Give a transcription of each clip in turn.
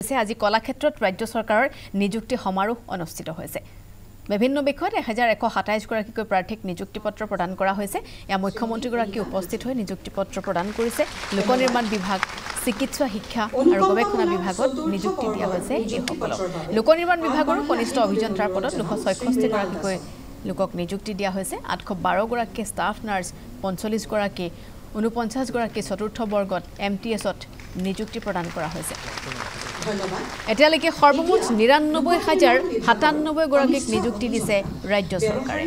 আজি কলাক্ষেত্ৰত ৰাজ্য চৰকাৰৰ নিযুক্তি সমাৰোহ অনুষ্ঠিত হৈছে। বিভিন্ন বিষয়ত 1127 গৰাকীকৈ প্ৰাৰ্থীক নিযুক্তি পত্ৰ প্ৰদান কৰা হৈছে। এয়া মুখ্যমন্ত্ৰী গৰাকী উপস্থিত হৈ নিযুক্তি পত্ৰ প্ৰদান কৰিছে। লোক নিৰ্মাণ বিভাগ, চিকিৎসা শিক্ষা আৰু গৱেষণা বিভাগত নিযুক্তি দিয়া হৈছে এইসকলক। লোক নিৰ্মাণ বিভাগৰ কনিষ্ঠ অভিযন্তাৰ পদত 266 গৰাকীকৈ লোকক নিযুক্তি দিয়া হৈছে। 812 গৰাকী ষ্টাফ নাৰ্ছ, 45 গৰাকী 49 গৰাকী চতুৰ্থ বৰ্গত MTSত নিযুক্তি প্ৰদান কৰা হৈছে। এতিয়ালৈকে সৰ্বমুঠ 99,097 গৰাকীক নিযুক্তি দিছে ৰাজ্য চৰকাৰে।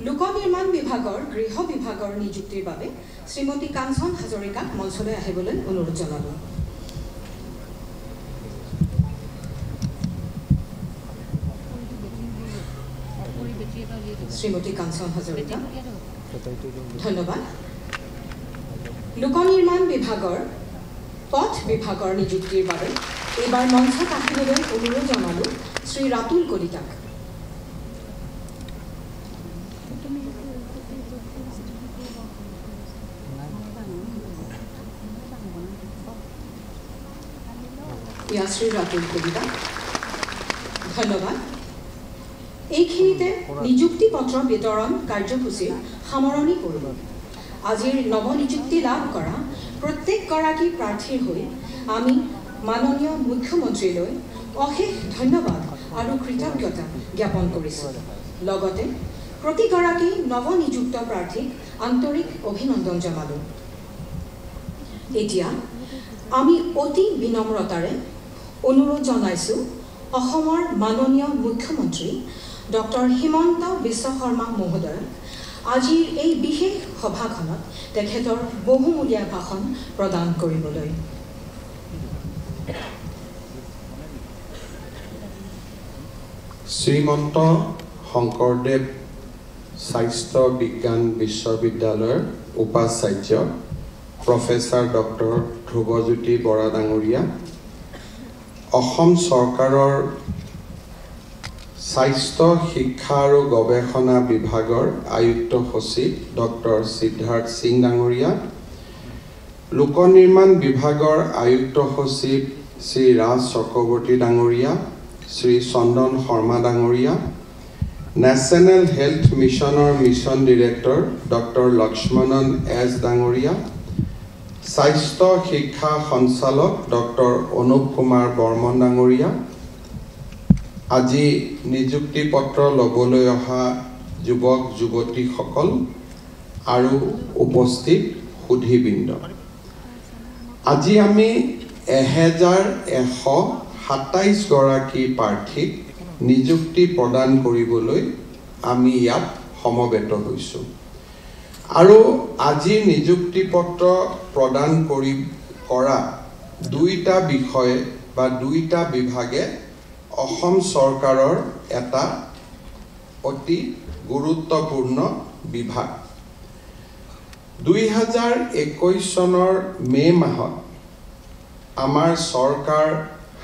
লোক নিৰ্মাণ বিভাগৰ গৃহ বিভাগৰ নিযুক্তিৰ বাবে শ্ৰীমতী কাঞ্চন হাজৰিকাক মঞ্চলৈ আহিবলৈ অনুৰোধ জনালোঁ। শ্ৰীমতী কাঞ্চন হাজৰিকা, ধন্যবাদ। লোক নিৰ্মাণ বিভাগৰ পথ বিভাগৰ নিযুক্তিৰ বাবে এইবাৰ মঞ্চত আহিবলৈ অনুৰোধ জনালোঁ শ্ৰী ৰাতুল কলিতাক। শ্ৰী ৰাতুল কলিতা, ধন্যবাদ। এইখিনিতে নিযুক্তি পত্ৰ বিতৰণ কাৰ্যসূচীৰ সামৰণি কৰিলোঁ। আজিৰ নৱনিযুক্তি লাভ কৰা প্ৰত্যেকগৰাকী প্ৰাৰ্থীৰ হৈ আমি মাননীয় মুখ্যমন্ত্ৰীলৈ অশেষ ধন্যবাদ আৰু কৃতজ্ঞতা জ্ঞাপন কৰিছোঁ। লগতে প্ৰতিগৰাকী নৱনিযুক্ত প্ৰাৰ্থীক আন্তৰিক অভিনন্দন জনালোঁ। এতিয়া আমি অতি বিনম্ৰতাৰে অনুৰোধ জনাইছোঁ অসমৰ মাননীয় মুখ্যমন্ত্ৰী ডক্টৰ হিমন্ত বিশ্ব শৰ্মা মহোদয় আজিৰ এই বিশেষ সভাখনত তেখেতৰ বহুমূলীয়া ভাষণ প্ৰদান কৰিবলৈ। শ্ৰীমন্ত শংকৰদেৱ স্বাস্থ্য বিজ্ঞান বিশ্ববিদ্যালয়ৰ উপাচাৰ্য প্ৰফেচাৰ ডক্টৰ ধ্ৰুৱজ্যোতি বৰা ডাঙৰীয়া, অসম চৰকাৰৰ স্বাস্থ্য শিক্ষা আৰু গৱেষণা বিভাগৰ আয়ুক্ত সচিব ডক্টৰ সিদ্ধাৰ্থ সিং ডাঙৰীয়া, লোক নিৰ্মাণ বিভাগৰ আয়ুক্ত সচিব শ্ৰী ৰাজ চক্ৰৱৰ্তী ডাঙৰীয়া, শ্ৰী চন্দন শৰ্মা ডাঙৰীয়া, নেশ্যনেল হেল্থ মিছনৰ mission director doctor Lakshmanan S ডাঙৰীয়া, স্বাস্থ্য শিক্ষা সঞ্চালক ডক্টৰ অনুপ কুমাৰ বৰ্মন ডাঙৰীয়া, আজি নিযুক্তি পত্ৰ ল'বলৈ অহা যুৱক যুৱতীসকল আৰু উপস্থিত সুধীবৃন্দ, আজি আমি 1127 গৰাকী প্ৰাৰ্থীক নিযুক্তি প্ৰদান কৰিবলৈ আমি ইয়াত সমবেত হৈছোঁ। আৰু আজি নিযুক্তি পত্ৰ প্ৰদান কৰা দুইটা বিষয়ে বা দুইটা বিভাগে অসম চৰকাৰৰ এটা অতি গুৰুত্বপূৰ্ণ বিভাগ। 2021 চনৰ মে' মাহত আমাৰ চৰকাৰ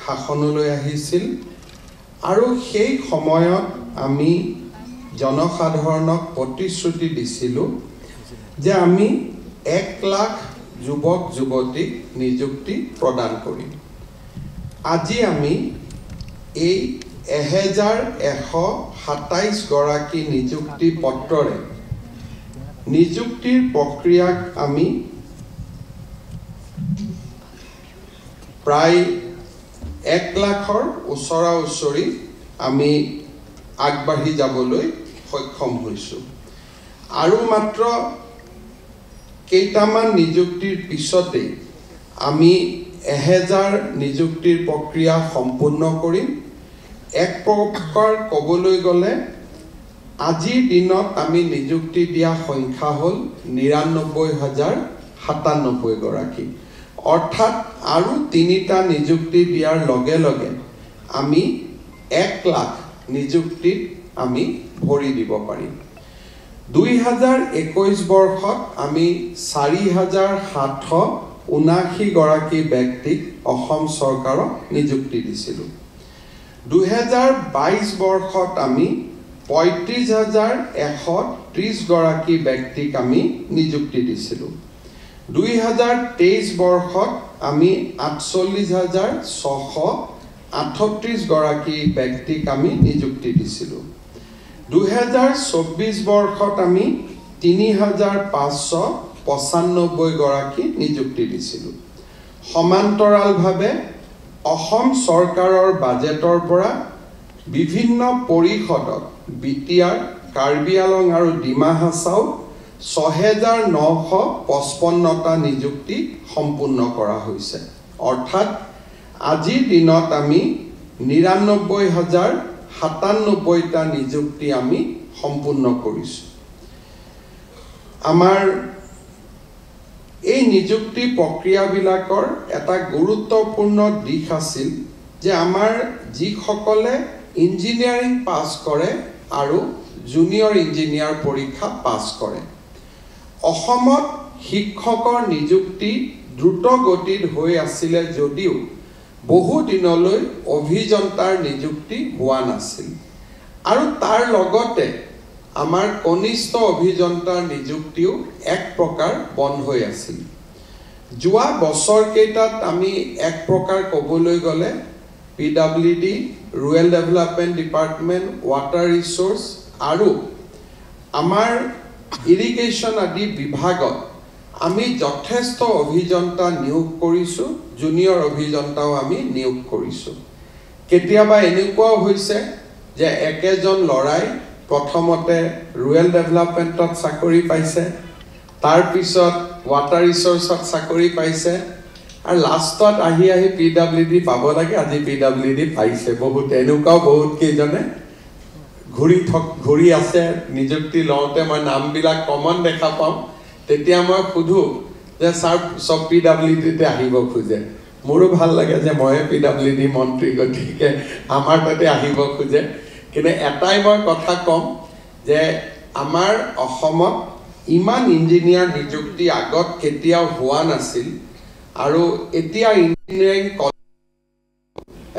শাসনলৈ আহিছিল আৰু সেই সময়ত আমি জনসাধাৰণক প্ৰতিশ্ৰুতি দিছিলোঁ যে আমি 1 লাখ যুৱক যুৱতীক নিযুক্তি প্ৰদান কৰিম। আজি আমি এই 1127 গৰাকী নিযুক্তি পত্ৰৰে নিযুক্তিৰ প্ৰক্ৰিয়াক আমি প্ৰায় 1 লাখৰ ওচৰা ওচৰি আমি আগবাঢ়ি যাবলৈ সক্ষম হৈছোঁ। আৰু মাত্ৰ কেইটামান নিযুক্তিৰ পিছতেই আমি 1000 নিযুক্তিৰ প্ৰক্ৰিয়া সম্পূৰ্ণ কৰিম। এক প্ৰকাৰ ক'বলৈ গ'লে আজিৰ দিনত আমি নিযুক্তি দিয়া সংখ্যা হ'ল 99,097 গৰাকী। অৰ্থাৎ আৰু 3টা নিযুক্তি দিয়াৰ লগে লগে আমি 1 লাখ নিযুক্তিত আমি ভৰি দিব পাৰিম। 2021 বৰ্ষত আমি 4,779 গৰাকী ব্যক্তিক অসম চৰকাৰক নিযুক্তি দিছিলোঁ। 2022 বৰ্ষত আমি 35,130 গৰাকী ব্যক্তিক আমি নিযুক্তি দিছিলোঁ। 2023 বৰ্ষত আমি 48,638 গৰাকী ব্যক্তিক আমি নিযুক্তি দিছিলোঁ 2024 বৰ্ষত আমি 3,595 গৰাকী নিযুক্তি দিছিলোঁ সমান্তৰালভাৱে অসম চৰকাৰৰ বাজেটৰ পৰা বিভিন্ন পৰিষদত বিটিআৰ কাৰ্বি আলং আৰু ডিমা হাছাও 6,955টা নিযুক্তি সম্পূৰ্ণ কৰা হৈছে অৰ্থাৎ আজিৰ দিনত আমি 99,097টা নিযুক্তি আমি সম্পূৰ্ণ কৰিছোঁ আমাৰ এই নিযুক্তি প্ৰক্ৰিয়াবিলাকৰ এটা গুৰুত্বপূৰ্ণ দিশ আছিল যে আমাৰ যিসকলে ইঞ্জিনিয়াৰিং পাছ কৰে আৰু জুনিয়ৰ ইঞ্জিনিয়াৰ পৰীক্ষা পাছ কৰে অসমত শিক্ষকৰ নিযুক্তি দ্ৰুত গতিত হৈ আছিল যদিও বহু দিনলৈ অভিযন্তাৰ নিযুক্তি হোৱা নাছিল আৰু তাৰ লগতে আমাৰ কনিষ্ঠ অভিযন্তাৰ নিযুক্তিও এক প্ৰকাৰ বন্ধ হৈ আছিল যোৱা বছৰ কেইটাত আমি এক প্ৰকাৰ ক'বলৈ গ'লে PWD Rural Development Department Water Resource আৰু আমাৰ ইৰিগেশ্যন আদি বিভাগত আমি যথেষ্ট অভিযন্তা নিয়োগ কৰিছোঁ জুনিয়ৰ অভিযন্তাও আমি নিয়োগ কৰিছোঁ কেতিয়াবা এনেকুৱাও হৈছে যে একেজন লৰাই প্ৰথমতে ৰুৰেল ডেভেলপমেণ্টত চাকৰি পাইছে তাৰ পিছত ৱাটাৰ ৰিসোৰ্সত চাকৰি পাইছে আৰু লাষ্টত আহি PWD পাব লাগে আজি PWD পাইছে বহুত এনেকুৱাও বহুত কেইজনে ঘূৰি আছে নিযুক্তি লওঁতে মই নামবিলাক কমন দেখা পাওঁ তেতিয়া মই সুধো যে স্যাৰ সব PWDতে আহিব খোজে মোৰো ভাল লাগে যে মই PWD মন্ত্ৰী গতিকে আমাৰ তাতে আহিব খোজে কিন্তু এটাই মই কথা কম যে আমাৰ অসমত ইমান ইঞ্জিনিয়াৰ নিযুক্তি আগত কেতিয়াও হোৱা নাছিল আৰু এতিয়া ইঞ্জিনিয়াৰিং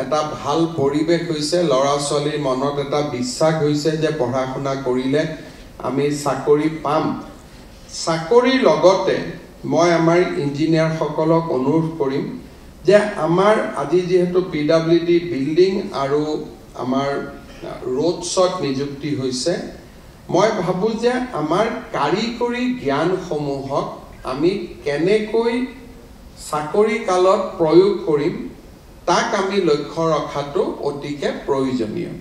এটা ভাল পৰিৱেশ হৈছে ল'ৰা ছোৱালীৰ মনত এটা বিশ্বাস হৈছে যে পঢ়া শুনা কৰিলে আমি চাকৰি পাম চাকৰিৰ লগতে মই আমাৰ ইঞ্জিনিয়াৰ সকলক অনুৰোধ কৰিম যে আমাৰ আজি যেহেতু PWD বিল্ডিং আৰু আমাৰ ৰোডছত নিযুক্তি হৈছে মই ভাবো যে আমাৰ কাৰিকৰী জ্ঞানসমূহক আমি কেনেকৈ চাকৰি কালত প্ৰয়োগ কৰিম তাক আমি লক্ষ্য ৰখাটো অতিকে প্ৰয়োজনীয়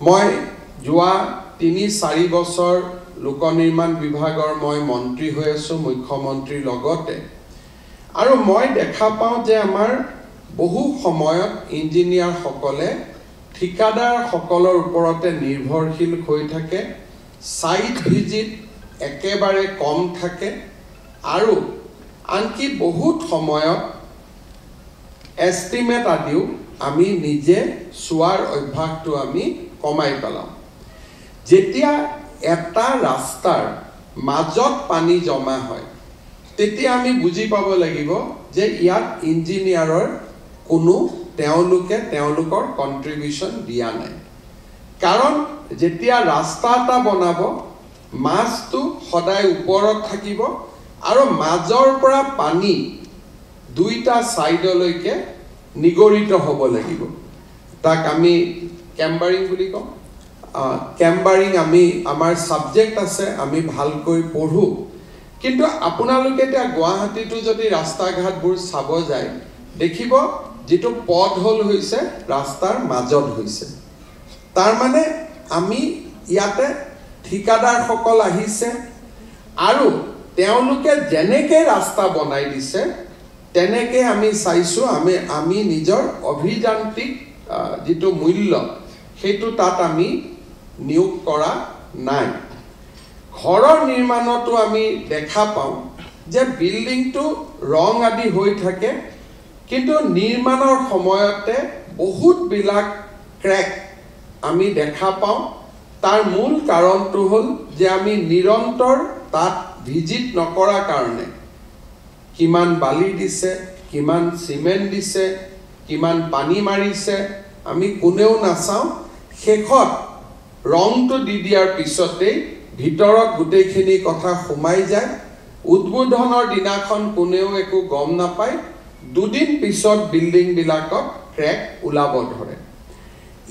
মই যোৱা 3-4 বছৰ লোক নিৰ্মাণ বিভাগৰ মই মন্ত্ৰী হৈ আছো মুখ্যমন্ত্ৰীৰ লগতে আৰু মই দেখা পাওঁ যে আমাৰ বহু সময়ত ইঞ্জিনিয়াৰ সকলে ঠিকাদাৰ সকলৰ ওপৰতে নিৰ্ভৰশীল হৈ থাকে সাইট ভিজিট একেবাৰে কম থাকে আৰু আনকি বহুত সময়ত এস্টিমেট আদিও আমি নিজে চোৱাৰ অভ্যাসটো আমি কমাই পেলাম যেতিয়া এটা ৰাস্তাৰ মাজত পানী জমা হয় তেতিয়া আমি বুজি পাব লাগিব যে ইয়াত ইঞ্জিনিয়াৰৰ কোনো তেওঁলোকৰ কন্ট্ৰিবিউশন দিয়া নাই কাৰণ যেতিয়া ৰাস্তা এটা বনাব মাছটো সদায় ওপৰত থাকিব আৰু মাজৰ পৰা পানী দুইটা সাইডলৈকে নিগৰিত হ'ব লাগিব তাক আমি কেম্বাৰিং বুলি কওঁ কেম্বাৰিং আমি আমাৰ সাবজেক্ট আছে আমি ভালকৈ পঢ়ো কিন্তু আপোনালোকে এতিয়া গুৱাহাটীটো যদি ৰাস্তা ঘাটবোৰ চাব যায় দেখিব যেটো পথ হল হৈছে ৰাস্তাৰ মাজত হৈছে তাৰ মানে আমি ইয়াতে ঠিকাদাৰ সকল আহিছে আৰু তেওঁলোকে যেনেকে ৰাস্তা বনাই দিছে তেনেকে আমি চাইছো আমি নিজৰ অভিযান্ত্ৰিক যেটো মূল্য হেতু তাত আমি নিয়োগ কৰা নাই ঘৰৰ নিৰ্মাণটো আমি দেখা পাওঁ যে বিল্ডিংটো ৰং আদি হৈ থাকে কিন্তু নিৰ্মাণৰ সময়তে বহুত বিলাক ক্ৰেক আমি দেখা পাওঁ তাৰ মূল কাৰণটো হল যে আমি নিৰন্তৰ তাত ভিজিট নকৰা কাৰণে কিমান বালি দিছে কিমান সিমেন্ট দিছে কিমান পানী মাৰিছে আমি কোনেও নাচাওঁ শেষত ৰংটো দি দিয়াৰ পিছতে ভিতৰত গুটেইখিনি কথা সোমাই যায় উদ্বোধনৰ দিনাখন কোনেও একো গম নাপায়, দুদিন পিছত বিল্ডিংবিলাকত ক্ৰেক ওলাব ধৰে।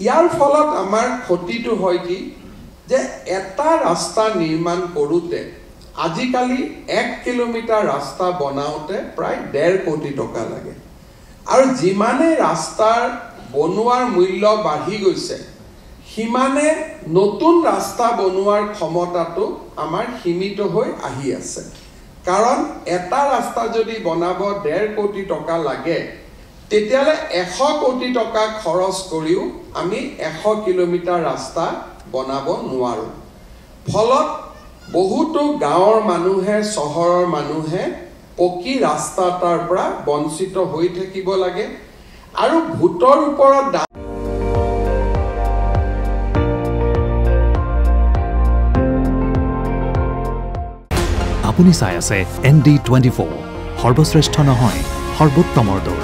ইয়াৰ ফলত আমাৰ ক্ষতিটো হয় কি যে এটা ৰাস্তা নিৰ্মাণ কৰোঁতে আজিকালি 1 কিলোমিটাৰ ৰাস্তা বনাওঁতে প্ৰায় 1.5 কোটি টকা লাগে। আৰু যিমানে ৰাস্তাৰ বনোৱাৰ মূল্য বাঢ়ি গৈছে সিমানে নতুন ৰাস্তা বনোৱাৰ ক্ষমতাটো আমাৰ সীমিত হৈ আহি আছে। কাৰণ এটা ৰাস্তা যদি বনাব 1.5 কোটি টকা লাগে তেতিয়ালে 100 কোটি টকা খৰচ কৰিও আমি 100 কিলোমিটাৰ ৰাস্তা বনাব নোৱাৰো। ফলত বহুতো গাঁৱৰ মানুহে চহৰৰ মানুহে পকী ৰাস্তা তাৰ পৰা বঞ্চিত হৈ থাকিব লাগে। আৰু ভোটৰ ওপৰত আপুনি চাই আছে ND24 সৰ্বশ্ৰেষ্ঠ নহয় সৰ্বোত্তমৰ দৌৰ।